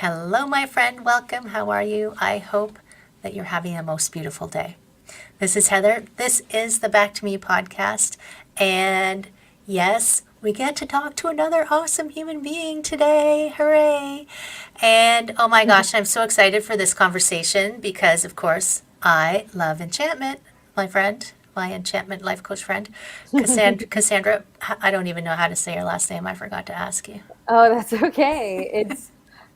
Hello, my friend. Welcome. How are you? I hope that you're having a most beautiful day. This is Heather. This is the Back to Me podcast. And yes, we get to talk to another awesome human being today. Hooray. And oh my gosh, I'm so excited for this conversation because, of course, I love enchantment, my friend, my enchantment life coach friend, Cassandra. I don't even know how to say your last name. I forgot to ask you. Oh, that's okay.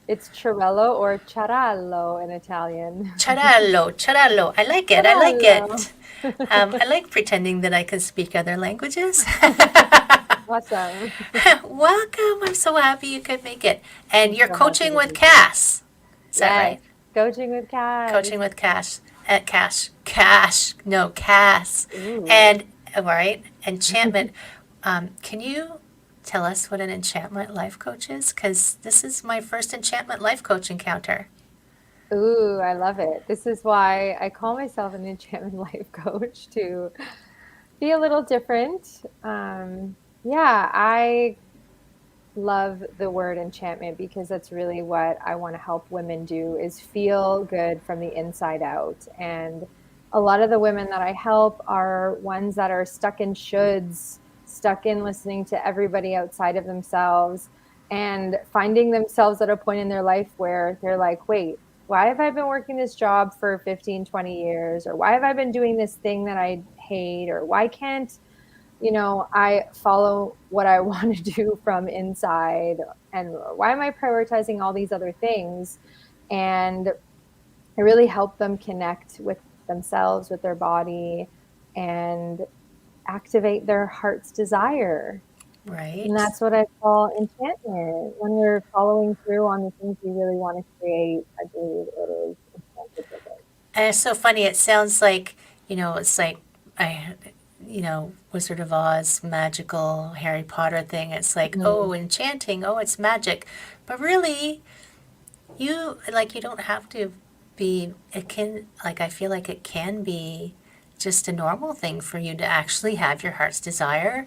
It's Ciarello or Ciarallo in Italian. Ciarallo, Ciarallo. I like it. I like Ciarallo. it. I like pretending that I can speak other languages. Awesome. Welcome. I'm so happy you could make it. And I'm you're so happy coaching to with be here. Cass. Is that Yes, right? coaching with Cass. Coaching with Cash. At Cash. Cash. No, Cass. Ooh. And, all right, enchantment. Can you tell us what an enchantment life coach is? Because this is my first enchantment life coach encounter. Ooh, I love it. This is why I call myself an enchantment life coach to be a little different. Yeah, I love the word enchantment because that's really what I want to help women do is feel good from the inside out. And a lot of the women that I help are ones that are stuck in shoulds, stuck in listening to everybody outside of themselves and finding themselves at a point in their life where they're like, wait, why have I been working this job for 15, 20 years? Or why have I been doing this thing that I hate? Or why can't I follow what I want to do from inside, and why am I prioritizing all these other things? And I really help them connect with themselves, with their body, and activate their heart's desire. And Right? that's what I call enchantment. When we're following through on the things we really want to create, I believe it is enchanted with it. And it's so funny. It sounds like, it's like I, Wizard of Oz, magical Harry Potter thing. It's like, Mhm. oh, enchanting. Oh, it's magic. But really, you don't have to be, it can, like, I feel like it can be just a normal thing for you to actually have your heart's desire.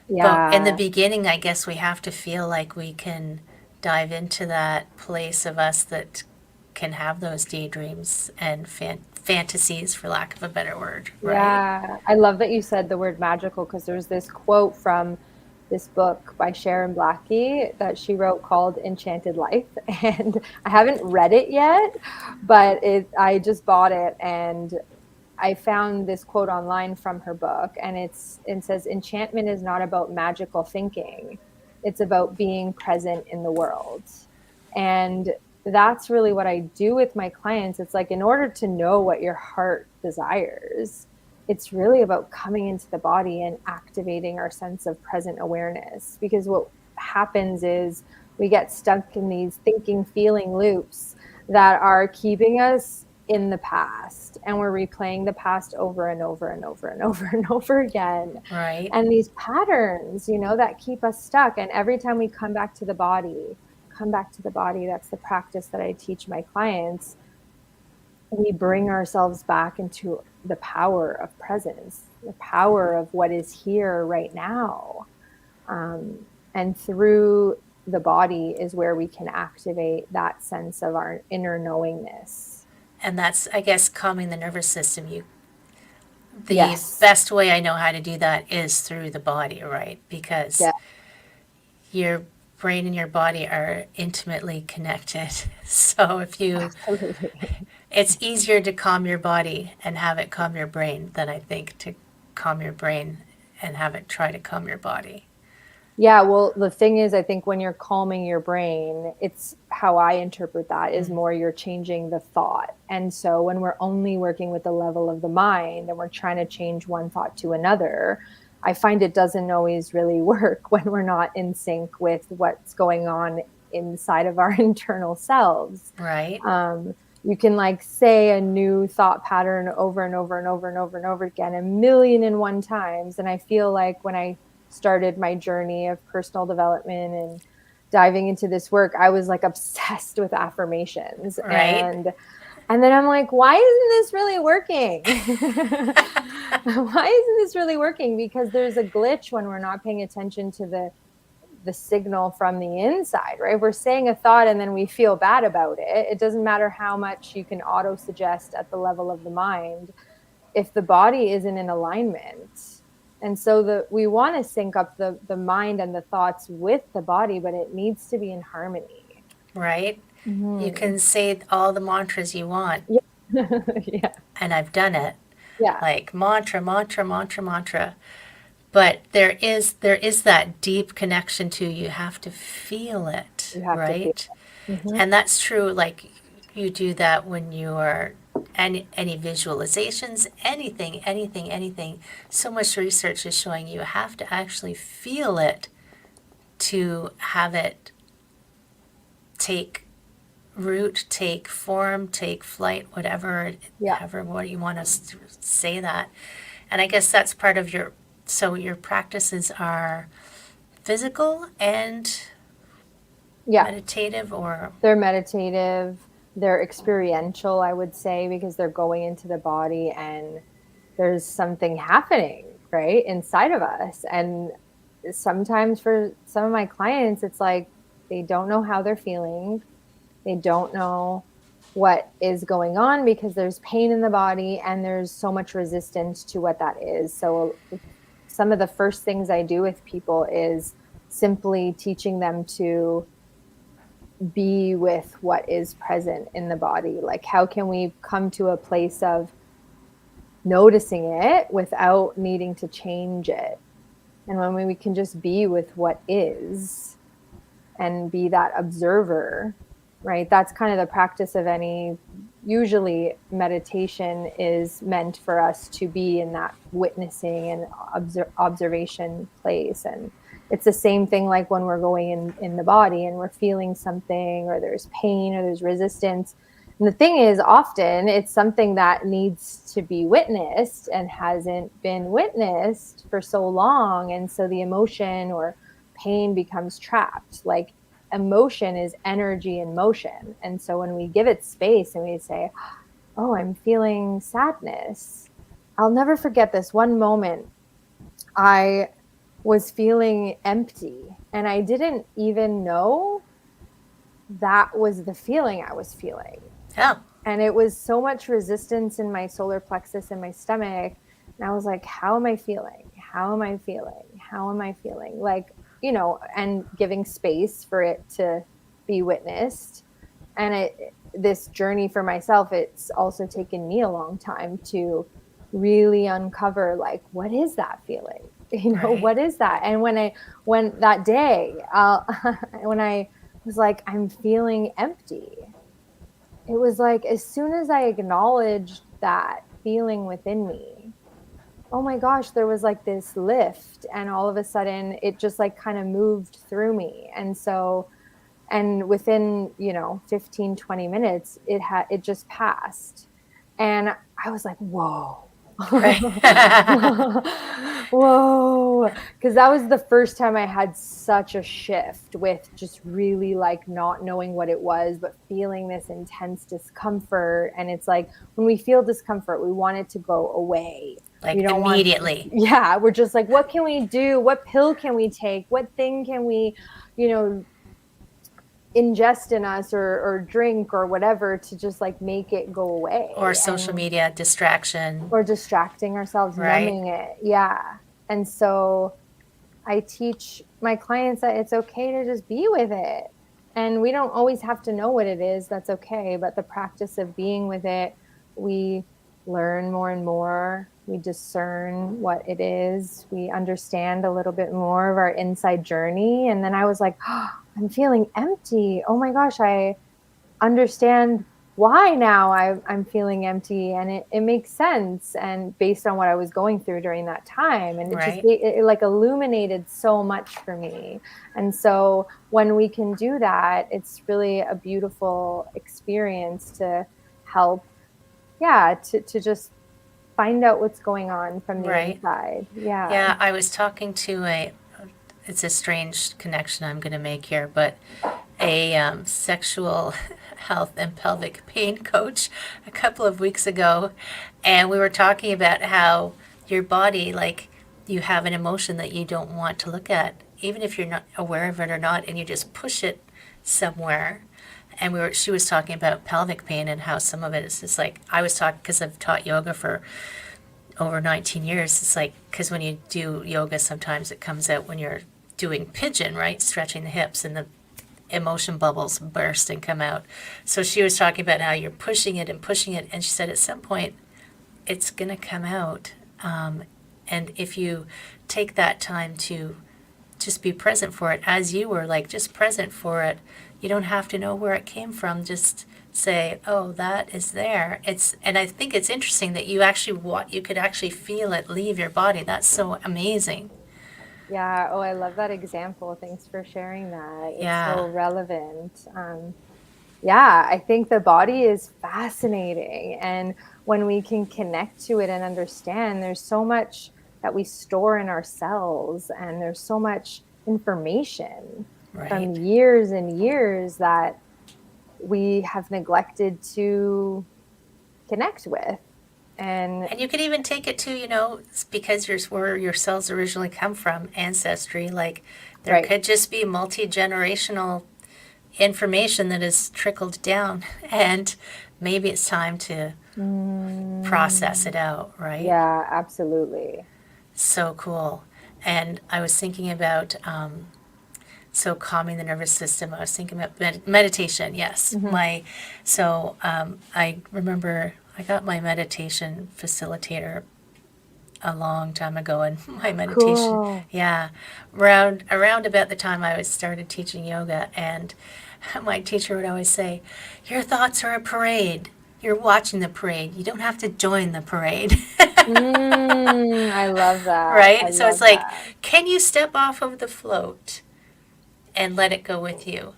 But in the Yeah. beginning, I guess we have to feel like we can dive into that place of us that can have those daydreams and fantasies, for lack of a better word, right? Yeah, I love that you said the word magical because there's this quote from this book by Sharon Blackie that she wrote called Enchanted Life. And I haven't read it yet, but I just bought it and I found this quote online from her book and it says enchantment is not about magical thinking. It's about being present in the world. And that's really what I do with my clients. It's like in order to know what your heart desires, it's really about coming into the body and activating our sense of present awareness. Because what happens is we get stuck in these thinking, feeling loops that are keeping us in the past. And we're replaying the past over and over and over and over and over again. Right? And these patterns, that keep us stuck. And every time we come back to the body, that's the practice that I teach my clients, we bring ourselves back into the power of presence, the power of what is here right now. And through the body is where we can activate that sense of our inner knowingness. And that's, I guess, calming the nervous system. The Yes. best way I know how to do that is through the body, right? Because Yeah, your brain and your body are intimately connected. So absolutely. it's easier to calm your body and have it calm your brain than I think to calm your brain and have it try to calm your body. Yeah, well, the thing is, I think when you're calming your brain, it's how I interpret that is more you're changing the thought. And so when we're only working with the level of the mind and we're trying to change one thought to another, I find it doesn't always really work when we're not in sync with what's going on inside of our internal selves. Right? You can like say a new thought pattern over and over and over and over and over again, a million and one times. And I feel like when I started my journey of personal development and diving into this work, I was like obsessed with affirmations. Right? And then I'm like, why isn't this really working? Why isn't this really working? Because there's a glitch when we're not paying attention to the signal from the inside, right? We're saying a thought and then we feel bad about it. It doesn't matter how much you can auto suggest at the level of the mind if the body isn't in alignment. And so we want to sync up the mind and the thoughts with the body, but it needs to be in harmony. Right? You can say all the mantras you want, Yeah. Yeah. and I've done it. Yeah. Like mantra, mantra, mantra, mantra. But there is that deep connection to, you have to feel it, You have to feel right? it. Mm-hmm. And that's true. Like, you do that when you are any visualizations, anything. So much research is showing you have to actually feel it to have it take root, take form, take flight, whatever, Yeah. however what you want to say that. And I guess that's part of your, so your practices are physical and Yeah. meditative, or They're meditative, they're experiential, I would say, because they're going into the body and there's something happening, right, inside of us. And sometimes for some of my clients, it's like they don't know how they're feeling. They don't know what is going on because there's pain in the body and there's so much resistance to what that is. So some of the first things I do with people is simply teaching them to be with what is present in the body. Like, how can we come to a place of noticing it without needing to change it? And when we can just be with what is and be that observer, right? That's kind of the practice of any, usually meditation is meant for us to be in that witnessing and observation place. And it's the same thing like when we're going in the body and we're feeling something, or there's pain or there's resistance. And the thing is, often it's something that needs to be witnessed and hasn't been witnessed for so long. And so the emotion or pain becomes trapped. Like, emotion is energy in motion. And so when we give it space and we say, oh, I'm feeling sadness. I'll never forget this one moment. I was feeling empty and I didn't even know that was the feeling I was feeling. oh, And it was so much resistance in my solar plexus and my stomach. And I was like, how am I feeling? How am I feeling? How am I feeling? Like, you know, and giving space for it to be witnessed. And this journey for myself, it's also taken me a long time to really uncover, like, what is that feeling? You know, right. what is that? And when that day, when I was like, I'm feeling empty, it was like, as soon as I acknowledged that feeling within me, oh my gosh, there was like this lift, and all of a sudden it just like kind of moved through me. And so, and within, 15, 20 minutes, it just passed. And I was like, whoa. Right. Whoa. Because that was the first time I had such a shift with just really like not knowing what it was, but feeling this intense discomfort. And it's like, when we feel discomfort, we want it to go away. Like, we don't immediately. Yeah. We're just like, what can we do? What pill can we take? What thing can we, ingest in us or drink or whatever to just like make it go away? Or social media distraction. Or distracting ourselves, right. numbing it. Yeah. And so I teach my clients that it's okay to just be with it. And we don't always have to know what it is. That's okay. But the practice of being with it, we learn more and more. We discern what it is. We understand a little bit more of our inside journey. And then I was like, oh, I'm feeling empty. Oh my gosh, I understand why now I'm feeling empty, and it makes sense, and based on what I was going through during that time. And it right. just it like illuminated so much for me. And so when we can do that, it's really a beautiful experience to help to just find out what's going on from the right. inside. Yeah, I was talking to it's a strange connection I'm going to make here, but a sexual health and pelvic pain coach a couple of weeks ago, and we were talking about how your body, like, you have an emotion that you don't want to look at even if you're not aware of it or not, and you just push it somewhere. And she was talking about pelvic pain and how some of it is just like, I was talking, because I've taught yoga for over 19 years. It's like, because when you do yoga, sometimes it comes out when you're doing pigeon, right? Stretching the hips, and the emotion bubbles burst and come out. So she was talking about how you're pushing it, and she said at some point it's going to come out. And if you take that time to just be present for it, as you were, like, just present for it, you don't have to know where it came from. Just say, oh, that is there. And I think it's interesting that you could actually feel it leave your body. That's so amazing. Yeah. Oh, I love that example. Thanks for sharing that. It's Yeah. so relevant. Yeah, I think the body is fascinating. And when we can connect to it and understand, there's so much that we store in our cells, and there's so much information Right. from years and years that we have neglected to connect with. And And you could even take it to, it's because you're where your cells originally come from, ancestry. Like, there right. could just be multi-generational information that has trickled down, and maybe it's time to process it out, right? Yeah, absolutely. So cool. And I was thinking about, so calming the nervous system. I was thinking about meditation. Yes, Mm-hmm. I remember I got my meditation facilitator a long time ago, and my meditation, Cool. yeah, around about the time I was started teaching yoga, and my teacher would always say, "Your thoughts are a parade. You're watching the parade. You don't have to join the parade." I love that. I Right? So it's love like, that. can you step off of the float and let it go with you,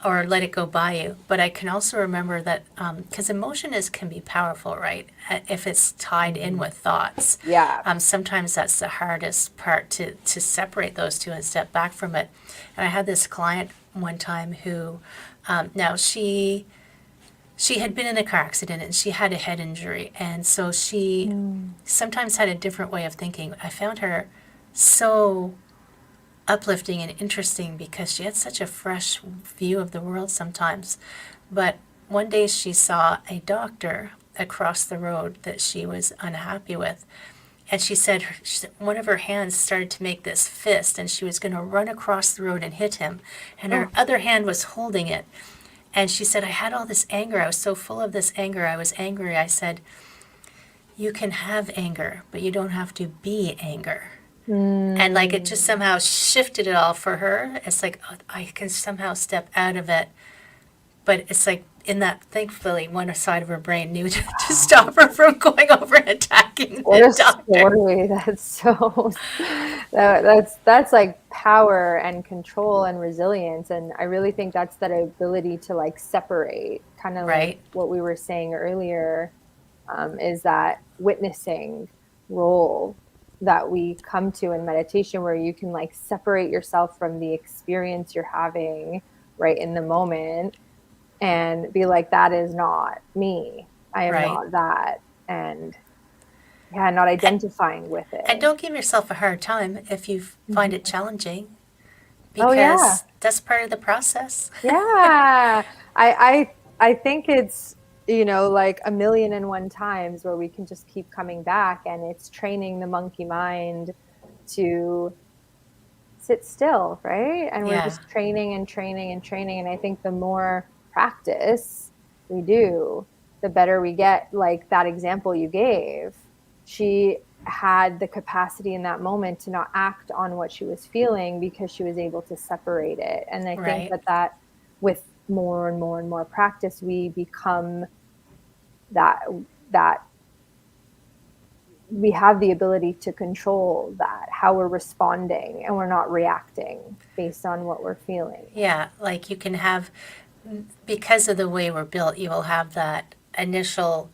or let it go by you? But I can also remember that, because emotion can be powerful, right? If it's tied in with thoughts. Yeah. Sometimes that's the hardest part, to separate those two and step back from it. And I had this client one time who, now she had been in a car accident and she had a head injury, and so she sometimes had a different way of thinking. I found her so uplifting and interesting because she had such a fresh view of the world sometimes. But one day she saw a doctor across the road that she was unhappy with. And she said one of her hands started to make this fist, and she was going to run across the road and hit him. And her Oh, other hand was holding it. And she said, I had all this anger. I was so full of this anger. I was angry. I said, you can have anger, but you don't have to be anger. And like, it just somehow shifted it all for her. It's like, oh, I can somehow step out of it. But it's like, in that, thankfully, one side of her brain knew to stop her from going over and attacking what the a doctor. story. That's so that's like power and control and resilience. And I really think that's that ability to like separate, kind of like Right? what we were saying earlier, is that witnessing role that we come to in meditation, where you can like separate yourself from the experience you're having right in the moment and be like, that is not me. I am Right. not that. And yeah, not identifying with And it. don't give yourself a hard time if you find it Mhm. challenging, Oh yeah. because that's part of the process. Yeah. I think it's, like a million and one times where we can just keep coming back, and it's training the monkey mind to sit still, right? And we're Yeah. just training and training and training. And I think the more practice we do, the better we get. Like that example you gave, she had the capacity in that moment to not act on what she was feeling because she was able to separate it. And I think Right. that with more and more and more practice, we become that that we have the ability to control that, how we're responding, and we're not reacting based on what we're feeling. Yeah. Like, you can have, because of the way we're built, you will have that initial,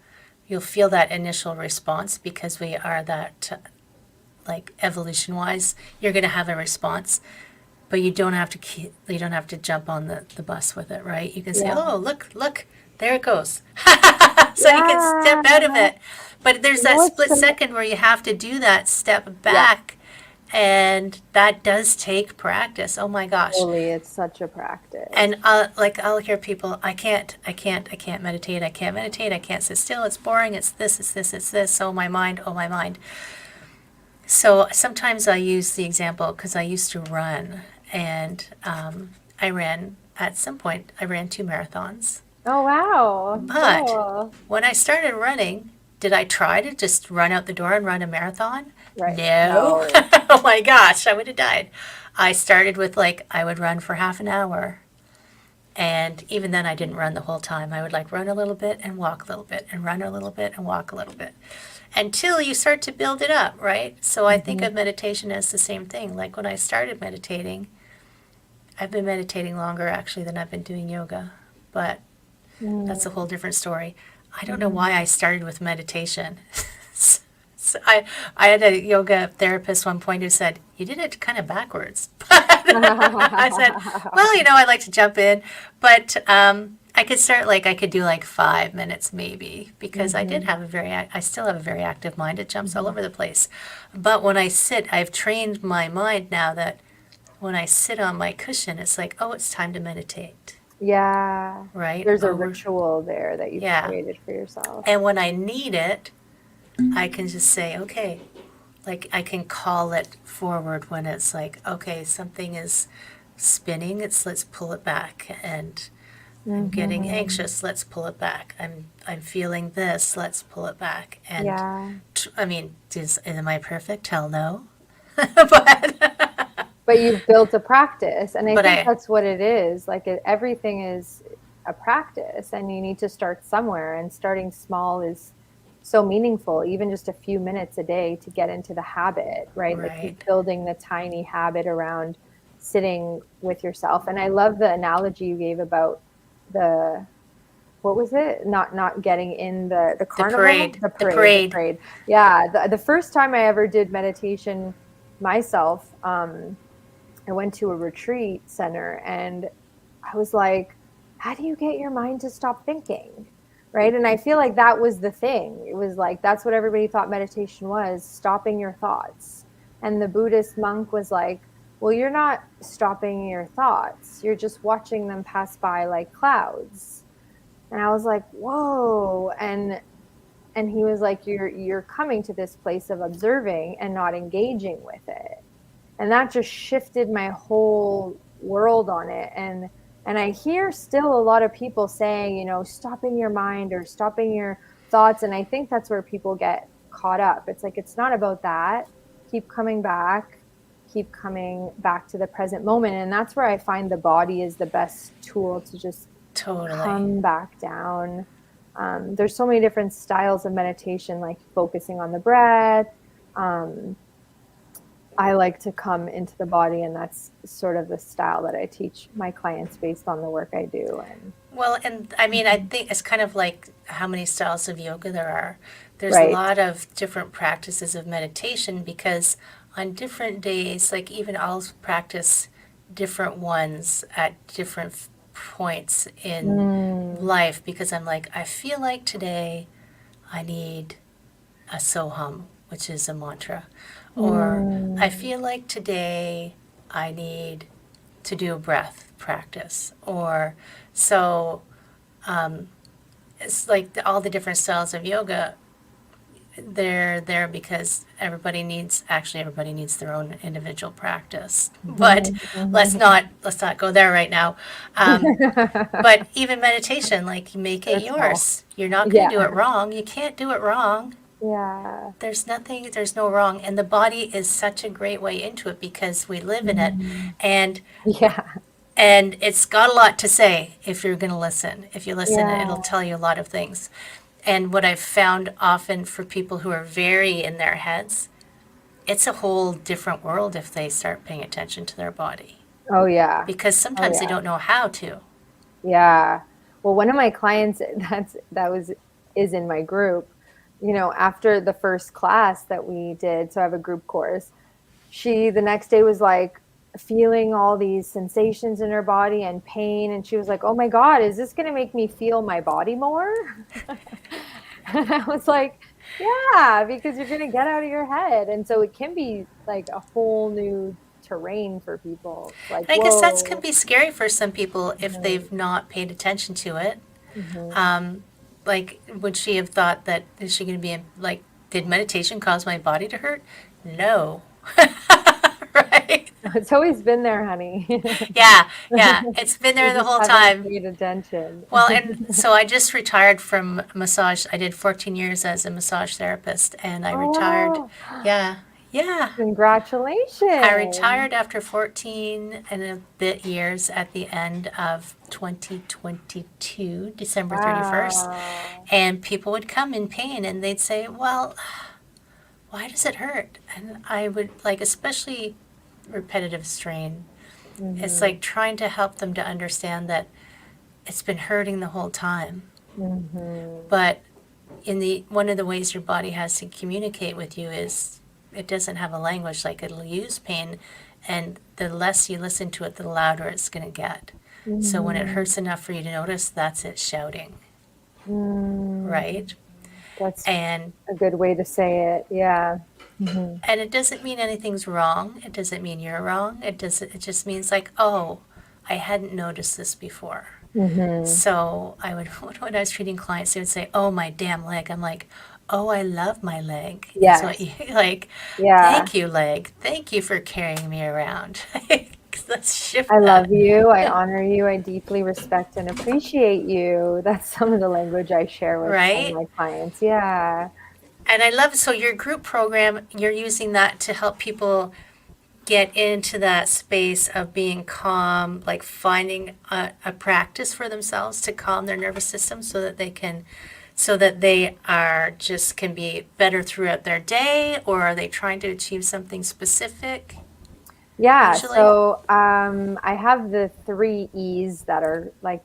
you'll feel that initial response because we are that, like, evolution wise, you're going to have a response, but you don't have to jump on the bus with it, right? You can say, Yeah. oh, look, there it goes. So you can step out of Yeah. it. But there's You that know, it's split so, second where you have to do that step yeah. back And that does take practice. Oh my gosh. Totally, it's such a practice. And like I'll hear people, I can't meditate, I can't meditate, I can't sit still, it's boring, it's this, it's this, it's this, oh my mind, oh my mind. So sometimes I use the example because I used to run, and I ran, at some point, I ran 2 marathons. Oh, wow. But Cool. when I started running, did I try to just run out the door and run a marathon? Right. No. No. Oh my gosh, I would have died. I started with like, I would run for half an hour. And even then, I didn't run the whole time. I would like run a little bit and walk a little bit and run a little bit and walk a little bit until you start to build it up, right? So I think Mhm. of meditation as the same thing. Like when I started meditating, I've been meditating longer actually than I've been doing yoga, but that's a whole different story. I don't know why I started with meditation. So I had a yoga therapist one point who said, "You did it kind of backwards." I said, "Well, I like to jump in, but I could start like I could do like 5 minutes maybe because I did Mhm. have I still have a very active mind. It jumps all Mhm. over the place. But when I sit, I've trained my mind now that when I sit on my cushion, it's like, oh, it's time to meditate, Yeah. right? There's a Oh, ritual there that you've yeah. created for yourself. And when I need it, I can just say, okay, like I can call it forward when it's like, okay, something is spinning, let's pull it back. And I'm getting Mhm. anxious, let's pull it back. I'm feeling this, let's pull it back. And Yeah. I mean, am I perfect? Hell no. but But you've built a practice, and I but think I that's what it is. Like everything is a practice, and you need to start somewhere, and starting small is so meaningful, even just a few minutes a day to get into the habit, right? Like keep right. building the tiny habit around sitting with yourself. And I love the analogy you gave about the what was it? Not getting in the The carnival, parade. the The parade, the parade. parade. Yeah, the first time I ever did meditation myself, I went to a retreat center and I was like, how do you get your mind to stop thinking? Right. And I feel like that was the thing. It was like, that's what everybody thought meditation was, stopping your thoughts. And the Buddhist monk was like, well, you're not stopping your thoughts. You're just watching them pass by like clouds. And I was like, whoa. And he was like, you're coming to this place of observing and not engaging with it. And that just shifted my whole world on it. And I hear still a lot of people saying, stopping your mind or stopping your thoughts. And I think that's where people get caught up. It's like it's not about that. Keep coming back to the present moment. And that's where I find the body is the best tool to just Totally. come back down. There's so many different styles of meditation, like focusing on the breath. um, I like to come into the body, and that's sort of the style that I teach my clients based on the work I do. And Well, and I mean, I Mhm. think it's kind of like how many styles of yoga there are. There's a Right. lot of different practices of meditation because on different days, like even I'll practice different ones at different points in Mm. life because I'm like, I feel like today I need a soham, which is a mantra, or I Mm. feel like today I need to do a breath practice, or so it's like all the different styles of yoga. They're there because everybody needs their own individual practice. But let's not go there right now. But even meditation, like make it Personal. yours. You're not going to do Yeah. it wrong. You can't do it wrong. Yeah. There's no wrong. And the body is such a great way into it because we live in it. Mm. And Yeah. it's got a lot to say if you're going to listen. If you listen, it'll Yeah. tell you a lot of things. And what I've found often for people who are very in their heads, it's a whole different world if they start paying attention to their body. Oh yeah. Because Oh sometimes they yeah. don't know how to. Yeah. Well, one of my clients that was is in my group, after the first class that we did, so I have a group course, she the next day was like feeling all these sensations in her body and pain, and she was like, "Oh my God, is this going to make me feel my body more?" And I was like, Yeah, because you're going to get out of your head. And so it can be like a whole new terrain for people. It's like, And I guess that can whoa. be scary for some people if Mhm, they've not paid attention to it. mhm. Like, would she have thought that is she going to be like, did meditation cause my body to hurt? No. Right? It's always been there, honey. Yeah, yeah. It's been You there the just whole haven't time. paid attention. Well, and so I just retired from massage. I did 14 years as a massage therapist, and I retired. Oh, Yeah, yeah. I congratulations. retired after 14 and a bit years at the end of 2022, December 31st. Wow. And people would come in pain and they'd say, well, why does it hurt? And I would, like, especially repetitive strain, it's Mhm, like trying to help them to understand that it's been hurting the whole time. mhm, But in the one of the ways your body has to communicate with you is it doesn't have a language, like it'll use pain, and the less you listen to it, the louder it's going to get. So when it mhm, hurts enough for you to notice, that's it shouting, mm. right? That's And a good way to say it. Yeah. Mhm, and it doesn't mean anything's wrong. It doesn't mean you're wrong. It just means like, oh, I hadn't noticed this before. mhm. So I would, when I was treating clients, they would say, "Oh, my damn leg." I'm like, "Oh, I love my leg." Is what Yes. you like? Yeah. Thank you, leg. Thank you for carrying me around. Let's I shift love that, you. I honor you. I deeply respect and appreciate you. That's some of the language I share with some of right? my clients. Yeah. And I love so your group program. You're using that to help people get into that space of being calm, like finding a practice for themselves to calm their nervous system so that they can, so that they are just can be better throughout their day, or are they trying to achieve something specific Yeah. usually? So I have the three E's that are like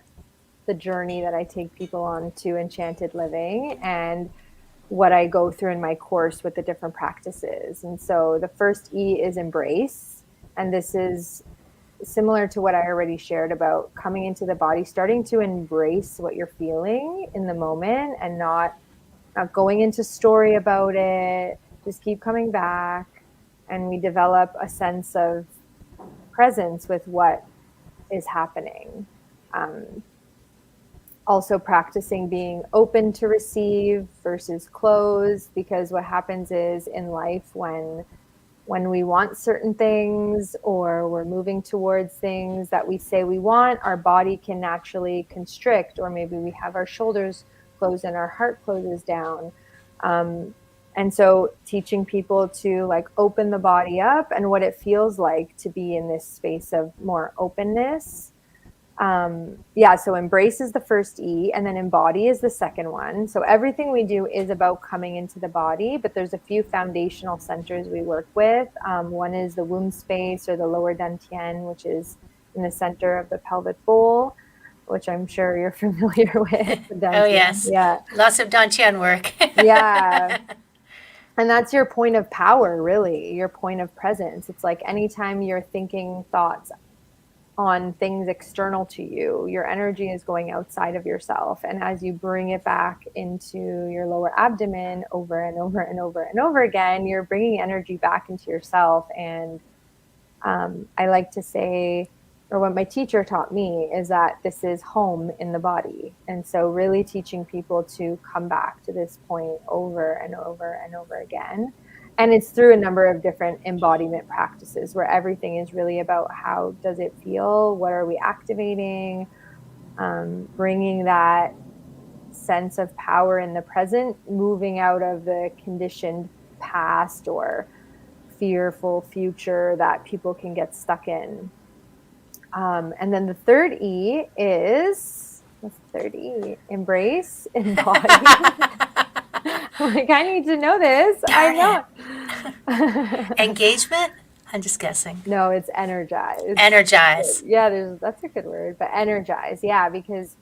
the journey that I take people on to enchanted living and what I go through in my course with the different practices. And so the first E is embrace. And this is similar to what I already shared about coming into the body, starting to embrace what you're feeling in the moment and not going into story about it. Just keep coming back. And we develop a sense of presence with what is happening. Um, Also practicing being open to receive versus closed, because what happens is in life when we want certain things or we're moving towards things that we say we want, our body can naturally constrict, or maybe we have our shoulders closed and our heart closes down. um, and so teaching people to like open the body up and what it feels like to be in this space of more openness. Yeah, so embrace is the first E, and then embody is the second one. So everything we do is about coming into the body, but there's a few foundational centers we work with. One is the womb space or the lower dantian, which is in the center of the pelvic bowl, which I'm sure you're familiar with. The Oh dantian, yes, yeah, lots of Dantian work. yeah. And that's your point of power, really, your point of presence. It's like anytime you're thinking thoughts on things external to you, your energy is going outside of yourself. And as you bring it back into your lower abdomen over and over and over and over again, you're bringing energy back into yourself. And I like to say, or what my teacher taught me, is that this is home in the body. And so, really teaching people to come back to this point over and over and over again. And it's through a number of different embodiment practices where everything is really about how does it feel? What are we activating? Bringing that sense of power in the present, moving out of the conditioned past or fearful future that people can get stuck in. And then the third E is, what's the third E? Embrace, embody. Like, I need to know this. I Darn it. know. Engagement? I'm just guessing. No, it's energize. Energize. Yeah, that's a good word, but energize. Yeah, because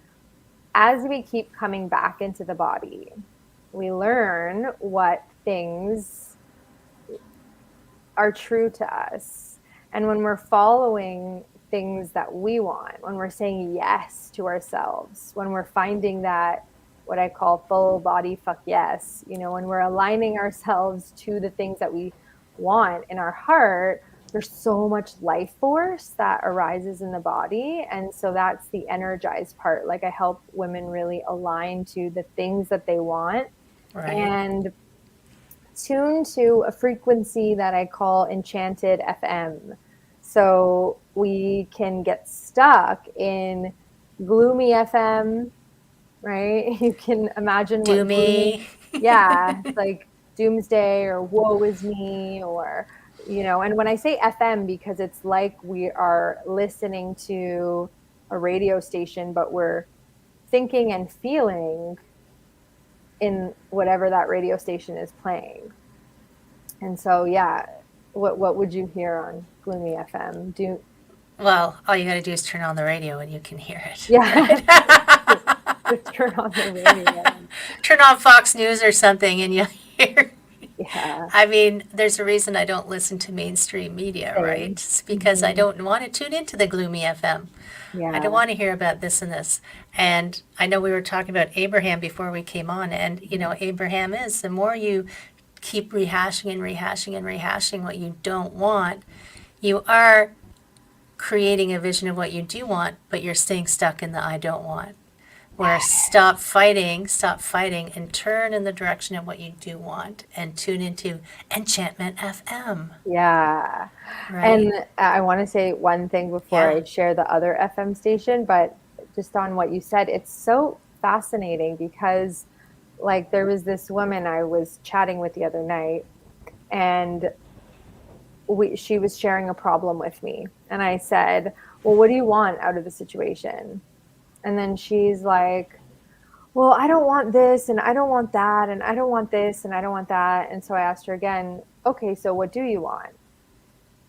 as we keep coming back into the body, we learn what things are true to us. And when we're following things that we want, when we're saying yes to ourselves, when we're finding that what I call full body fuck yes. You know, when we're aligning ourselves to the things that we want in our heart, there's so much life force that arises in the body. And so that's the energized part. Like I help women really align to the things that they want Right. and tune to a frequency that I call enchanted FM. So we can get stuck in gloomy FM, right? You can imagine Do what gloomy, me. yeah, like doomsday or woe is me or, you know, and when I say FM, because it's like we are listening to a radio station, but we're thinking and feeling in whatever that radio station is playing. And so, yeah, what would you hear on gloomy FM? Do Well, all you got to do is turn on the radio and you can hear it, yeah, right? just turn on the radio. Turn on Fox News or something and you'll hear. Yeah, I mean, there's a reason I don't listen to mainstream media, right? same. It's because I Hmm. don't want to tune into the gloomy FM. I don't Yeah, want to hear about this and this. And I know we were talking about Abraham before we came on, and Abraham is the more you keep rehashing and rehashing and rehashing what you don't want, you are creating a vision of what you do want, but you're staying stuck in the I don't want. Where stop fighting, and turn in the direction of what you do want and tune into Enchantment FM, yeah. right? And I want to say one thing before Yeah. I share the other FM station, but just on what you said, it's so fascinating because, like, there was this woman I was chatting with the other night, and she was sharing a problem with me. And I said, well, what do you want out of the situation? And then she's like, well, I don't want this and I don't want that and I don't want this and I don't want that. And so I asked her again, okay, so what do you want?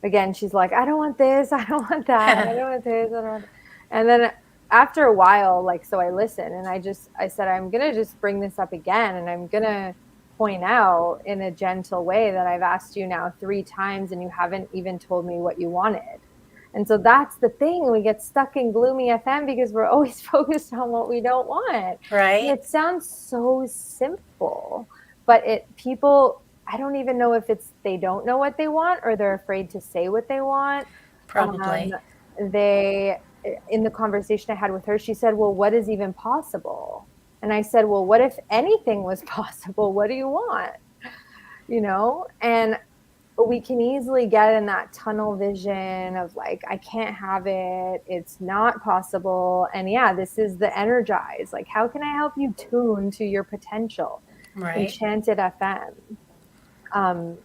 Again, she's like, I don't want this, I don't want that, I don't want this, I don't want. And then after a while, like, so I listened and I said, I'm gonna just bring this up again and I'm gonna point out in a gentle way that I've asked you now 3 times and you haven't even told me what you wanted. And so that's the thing. We get stuck in gloomy FM because we're always focused on what we don't want. And Right? it sounds so simple, but people, I don't even know if it's they don't know what they want or they're afraid to say what they want. Um, Probably. they, in the conversation I had with her, she said, well, what is even possible? And I said, well, what if anything was possible? What do you want? You know? And we can easily get in that tunnel vision of like, I can't have it. It's not possible. And yeah, this is the energize. Like, how can I help you tune to your potential? Right? Enchanted FM. Um,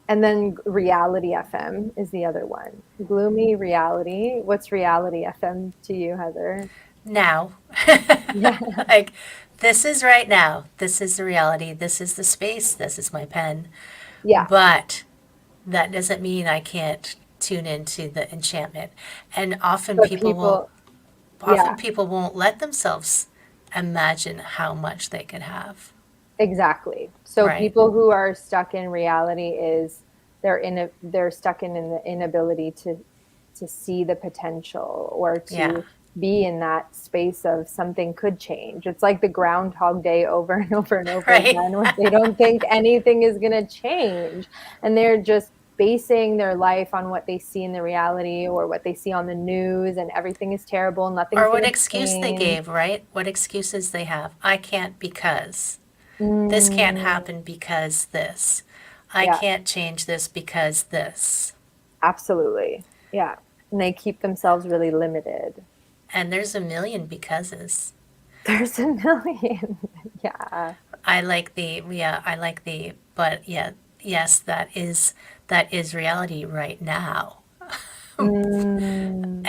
and then reality FM is the other one. Gloomy reality. What's reality FM to you, Heather? Now. Yeah. Like, this is right now. This is the reality. This is the space. This is my pen. Yeah. But that doesn't mean I can't tune into the enchantment. And But people, often yeah, people won't let themselves imagine how much they could have. exactly. So Right? people who are stuck in reality is they're stuck in the inability to see the potential or Yeah. to be in that space of something could change. It's like the Groundhog Day over and over and over Right? again, where they don't think anything is going to change. And they're just basing their life on what they see in the reality or what they see on the news, and everything is terrible, nothing's Or going what to excuse they change. gave, right? What excuses they have. I can't because. This can't Mm, happen because this. I yeah, can't change this because this. absolutely. Yeah. And they keep themselves really limited. And there's a million becauses. There's a million. Yeah. But yeah, yes, that is reality right now. Mm,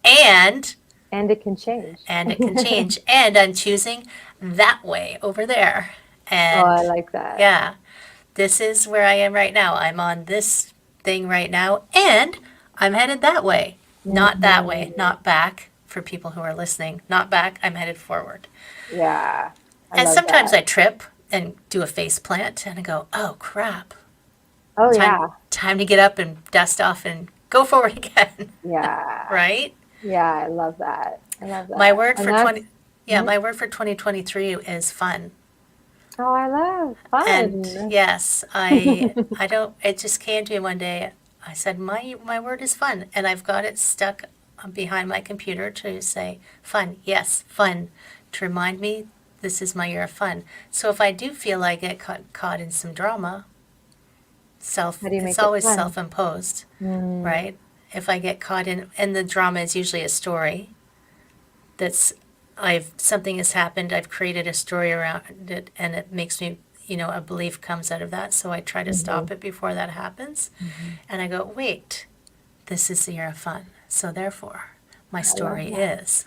And and it can change. and it can change. And I'm choosing that way over there. Oh, I And like that. yeah, this is where I am right now. I'm on this thing right now, and I'm headed that way. Not that way, Mhm. not back for people who are listening. Not back, I'm headed forward. Yeah, I And love sometimes that. I trip and do a face plant and I go, oh crap. Oh, Time yeah. time to get up and dust off and go forward again. Yeah. Right? Yeah, I love that. I love My that. word And for 20 that's, Yeah, my word for 2023 is fun. Oh, I love And fun. yes, I don't, it just came to me one day. I said, my word is fun. And I've got it stuck behind my computer to say fun. Yes, fun. To remind me this is my year of fun. So if I do feel I get caught in some drama, How do you it's make it always fun? self-imposed, Mm. right? If I get caught in, and the drama is usually a story that's, something has happened, I've created a story around it, and it makes me, a belief comes out of that. So I try to Mhm. stop it before that happens. Mhm. And I go, wait, this is the year of fun. So therefore, my I love story that. is,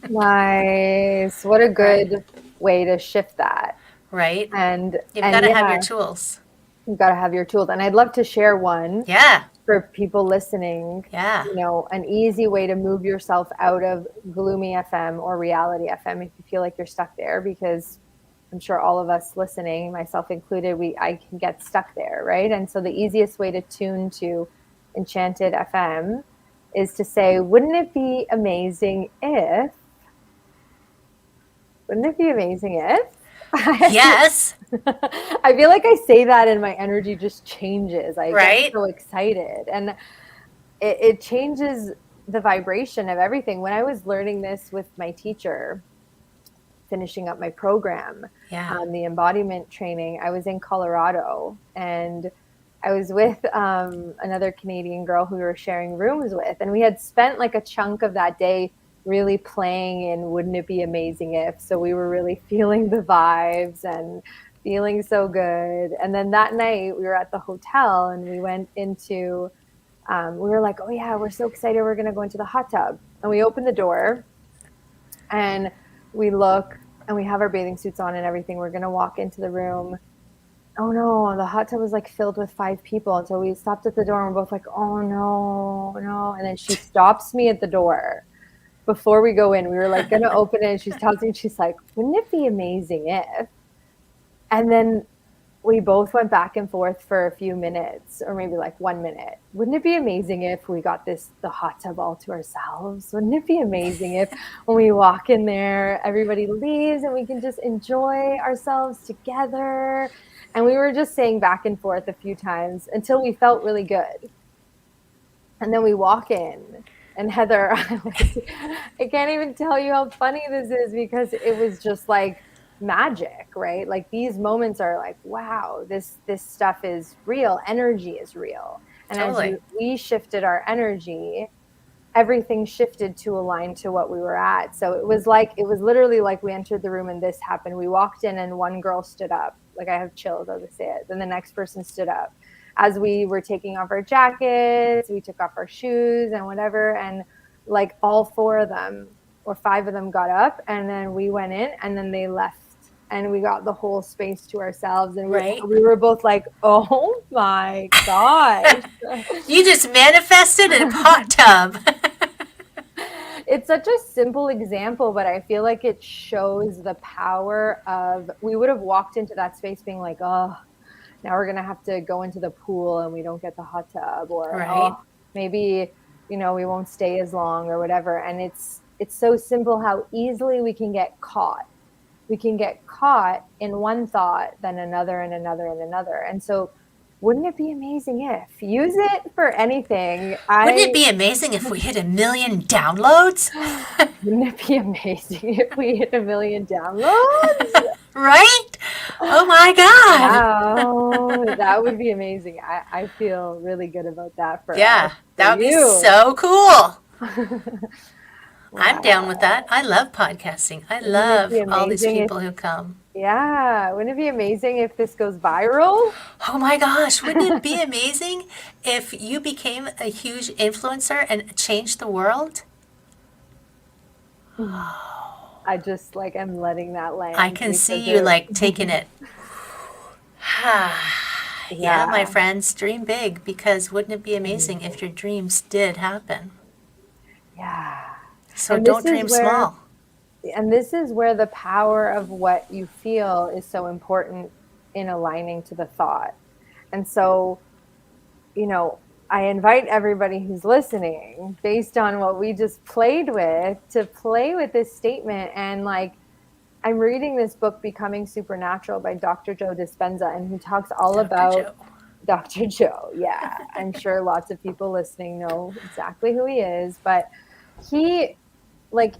Nice. What a right? good way to shift that. Right? And You've got and to have your yeah, tools. you've got to have your tools. And I'd love to share one Yeah. for people listening, Yeah. an easy way to move yourself out of gloomy FM or reality FM if you feel like you're stuck there, because I'm sure all of us listening, myself included, I can get stuck there, right? And so the easiest way to tune to enchanted FM is to say, wouldn't it be amazing if Yes. I feel like I say that and my energy just changes. I get Right? so excited and it changes the vibration of everything. When I was learning this with my teacher, finishing up my program, Yeah. the embodiment training, I was in Colorado and I was with another Canadian girl who we were sharing rooms with. And we had spent like a chunk of that day really playing in Wouldn't It Be Amazing If? So we were really feeling the vibes and feeling so good. And then that night we were at the hotel and we went into, we were like, oh yeah, we're so excited. We're going to go into the hot tub. And we opened the door and we look and we have our bathing suits on and everything. We're going to walk into the room. Oh no, the hot tub was like filled with 5 people. And so we stopped at the door and we're both like, oh no, no. And then she stops me at the door before we go in. We were like going to open it. And she stops me and she's like, wouldn't it be amazing if? And then we both went back and forth for a few minutes or maybe like 1 minute. Wouldn't it be amazing if we got the hot tub all to ourselves? Wouldn't it be amazing if when we walk in there, everybody leaves and we can just enjoy ourselves together? And we were just saying back and forth a few times until we felt really good. And then we walk in and Heather, I can't even tell you how funny this is because it was just like magic, right? Like these moments are like, wow, this stuff is real. Energy is real. And as Totally. we shifted our energy, everything shifted to align to what we were at. So it was literally like we entered the room and this happened. We walked in and one girl stood up. Like I have chills as I say it. Then the next person stood up. As we were taking off our jackets, we took off our shoes and whatever. And like all 4 of them or 5 of them got up and then we went in and then they left and we got the whole space to ourselves and Right? we were both like, oh my gosh. You just manifested a hot tub. It's such a simple example, but I feel like it shows the power of we would have walked into that space being like, oh, now we're gonna have to go into the pool and we don't get the hot tub, or oh, Right? maybe we won't stay as long or whatever. And it's so simple how easily we can get caught. We can get caught in one thought, then another and another and another. And so wouldn't it be amazing if use it for anything? Wouldn't it I be amazing if we hit 1 million downloads? Wouldn't it be amazing if we hit 1 million downloads? Right? Oh my God. Wow, that would be amazing. I feel really good about that for us, Yeah, for that would be you. so cool. I'm down with Wow. that. I love podcasting. I Wouldn't it be love all these amazing if, people who come. yeah, wouldn't it be amazing if this goes viral? Oh my gosh, wouldn't it be amazing if you became a huge influencer and changed the world? I just like am letting that I land can because see you it, like taking it. Yeah, my yeah. friends, dream big because wouldn't it be amazing Amazing. if your dreams did happen? Yeah. So And this don't is dream where small. and this is where the power of what you feel is so important in aligning to the thought. And so, you know, I invite everybody who's listening, based on what we just played with, to play with this statement. And like, I'm reading this book, Becoming Supernatural by Dr. Joe Dispenza, and he talks all Dr. about Joe. Dr. Joe. Yeah, I'm sure lots of people listening know exactly who he is, but he like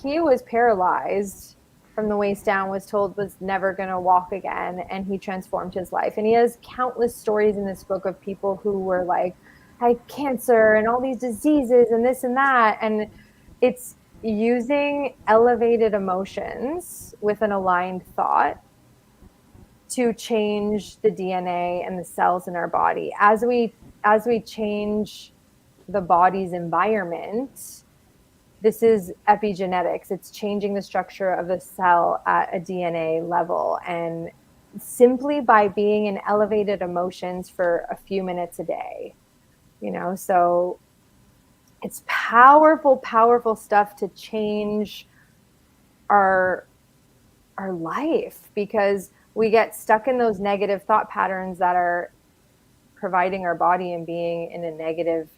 he was paralyzed from the waist down, was told was never going to walk again, and he transformed his life. And he has countless stories in this book of people who were like, had cancer and all these diseases and this and that. And it's using elevated emotions with an aligned thought to change the DNA and the cells in our body. As we change the body's environment, this is epigenetics. It's changing the structure of the cell at a DNA level. And simply by being in elevated emotions for a few minutes a day, so it's powerful, powerful stuff to change our life, because we get stuck in those negative thought patterns that are providing our body and being in a negative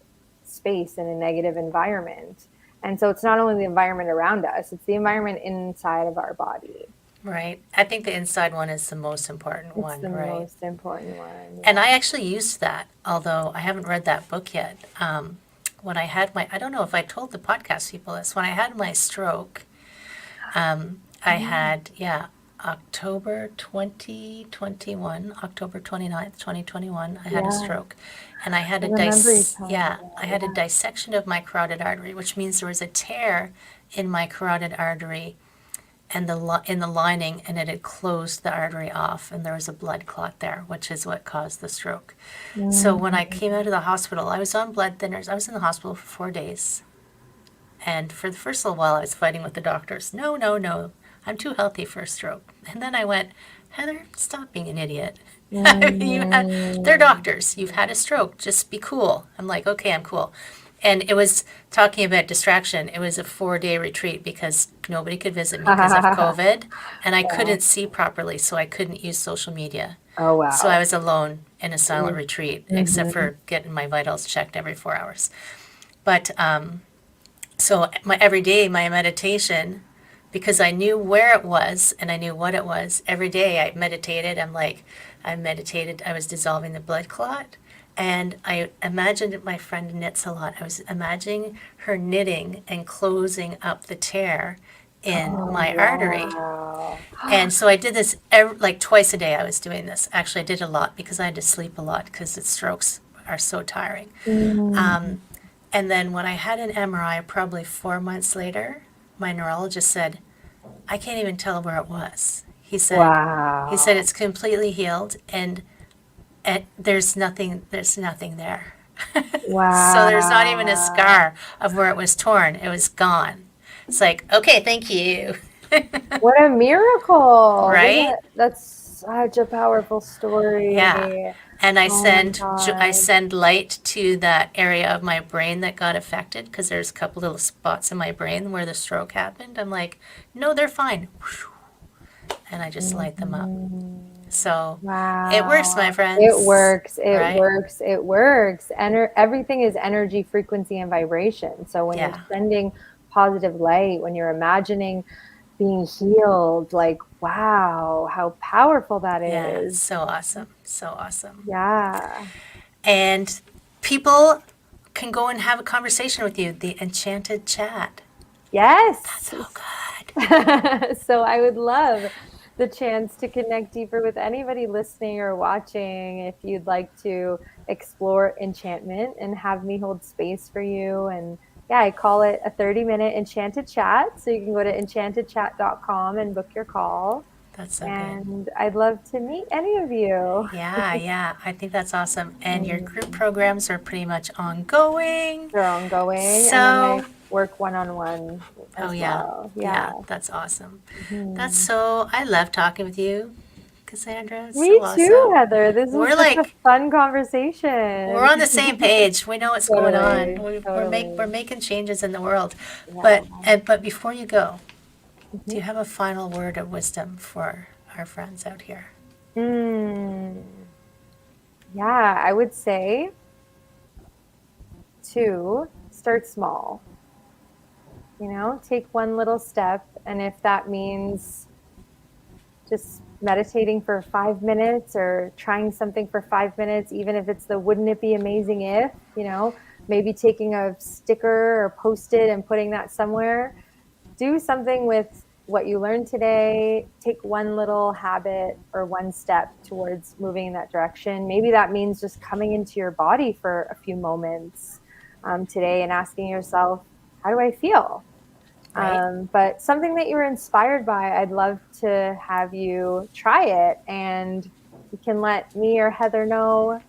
space, in a negative environment. And so it's not only the environment around us, it's the environment inside of our body. Right. I think the inside one is the most important It's one, the right? most important one. And I actually used that, although I haven't read that book yet. When I had I don't know if I told the podcast people this, when I had my stroke, I had, October 2021, October 29th, 2021, I had a Yeah. stroke. And I had I remember you telling me that. I had a dissection of my carotid artery, which means there was a tear in my carotid artery and in the lining, and it had closed the artery off, and there was a blood clot there, which is what caused the stroke. So when I came out of the hospital, I was on blood thinners. I was in the hospital for 4 days. And for the first little while, I was fighting with the doctors. No, no, no, I'm too healthy for a stroke. And then I went, Heather, stop being an idiot. They're doctors. You've had a stroke. Just be cool. I'm like, okay, I'm cool. And it was talking about distraction. It was a 4-day retreat because nobody could visit me because of COVID, and I couldn't see properly, so I couldn't use social media. Oh, wow. So I was alone in a silent retreat, except for getting my vitals checked every 4 hours. But so every day, my meditation, because I knew where it was and I knew what it was, every day I meditated. I was dissolving the blood clot. And I imagined, my friend knits a lot. I was imagining her knitting and closing up the tear in my artery. Wow. And so I did this like twice a day. I was doing this. Actually, I did a lot because I had to sleep a lot because the strokes are so tiring. And then when I had an MRI, probably 4 months later, my neurologist said, I can't even tell where it was. He said, Wow. it's completely healed, and there's nothing there. Wow. So there's not even a scar of where it was torn. It was gone. It's like, okay, thank you. What a miracle. Right? That's such a powerful story. Yeah. And I Oh my I God. send light to that area of my brain that got affected, because there's a couple little spots in my brain where the stroke happened. I'm like, no, they're fine. And I just light them up. So Wow. it works, my friends. It works. It Right? works. It works. Everything is energy, frequency, and vibration. So when Yeah. you're sending positive light, when you're imagining being healed, like, wow, how powerful that Yeah, is. so awesome. So awesome. Yeah. And people can go and have a conversation with you, the Enchanted Chat. Yes. So good. So I would love the chance to connect deeper with anybody listening or watching. If you'd like to explore enchantment and have me hold space for you. And yeah, I call it a 30-minute enchanted chat. So you can go to enchantedchat.com and book your call. That's so good. And I'd love to meet any of you. Yeah, I think that's awesome. And your group programs are pretty much ongoing. They're ongoing. And then So, I work one-on-one as well. yeah, that's awesome. I love talking with you, Cassandra. It's Me so too, awesome. Heather. This We're was such a like- fun conversation. We're on the same page. We know what's going on. Totally. We're making changes in the world. Yeah. But before you go, do you have a final word of wisdom for our friends out here? Yeah, I would say to start small. Take one little step. And if that means just meditating for 5 minutes or trying something for 5 minutes, even if it's the wouldn't it be amazing if, maybe taking a sticker or post it and putting that somewhere. Do something with what you learned today. Take one little habit or one step towards moving in that direction. Maybe that means just coming into your body for a few moments today and asking yourself, how do I feel? Right. But something that you were inspired by, I'd love to have you try it, and you can let me or Heather know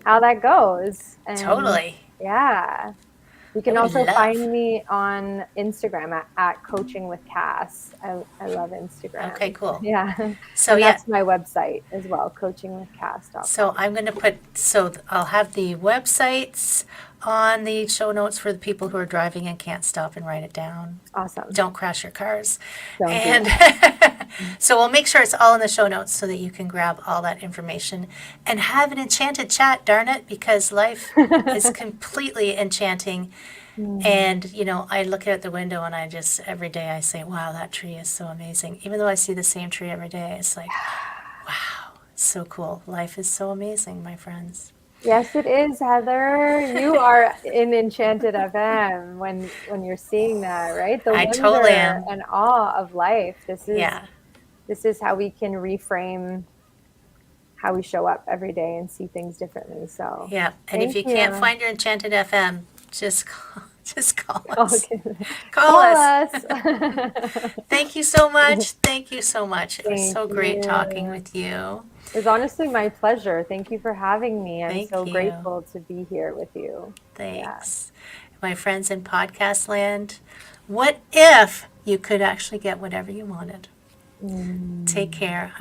how that goes. And Totally. yeah, you I can would also love. find me on Instagram at Coaching with Cass. I love Okay, Instagram. cool. Yeah. So And yeah, that's my website as well, so coachingwithcass.com. I'm going to I'll have the websites on the show notes for the people who are driving and can't stop and write it down. Awesome. Don't crash your cars. Don't do And that. so we'll make sure it's all in the show notes so that you can grab all that information and have an enchanted chat, darn it, because life is completely enchanting. Mm. And, I look out the window and every day I say, wow, that tree is so amazing. Even though I see the same tree every day, it's like, wow, it's so cool. Life is so amazing, my friends. Yes, it is, Heather. You are in Enchanted FM when you're seeing that, right? The I totally wonder am. and awe of life. Yeah. This is how we can reframe how we show up every day and see things differently. So, Yeah. And if thank you can't you. find your Enchanted FM, just call us. Okay. Call Call us. us. Thank you so much. Thank you so much. It was Thank so great talking you. with you. It was honestly my pleasure. Thank you for having me. I'm Thank so you. grateful to be here with you. Yeah. Thanks. My friends in podcast land, what if you could actually get whatever you wanted? Take Mm. care.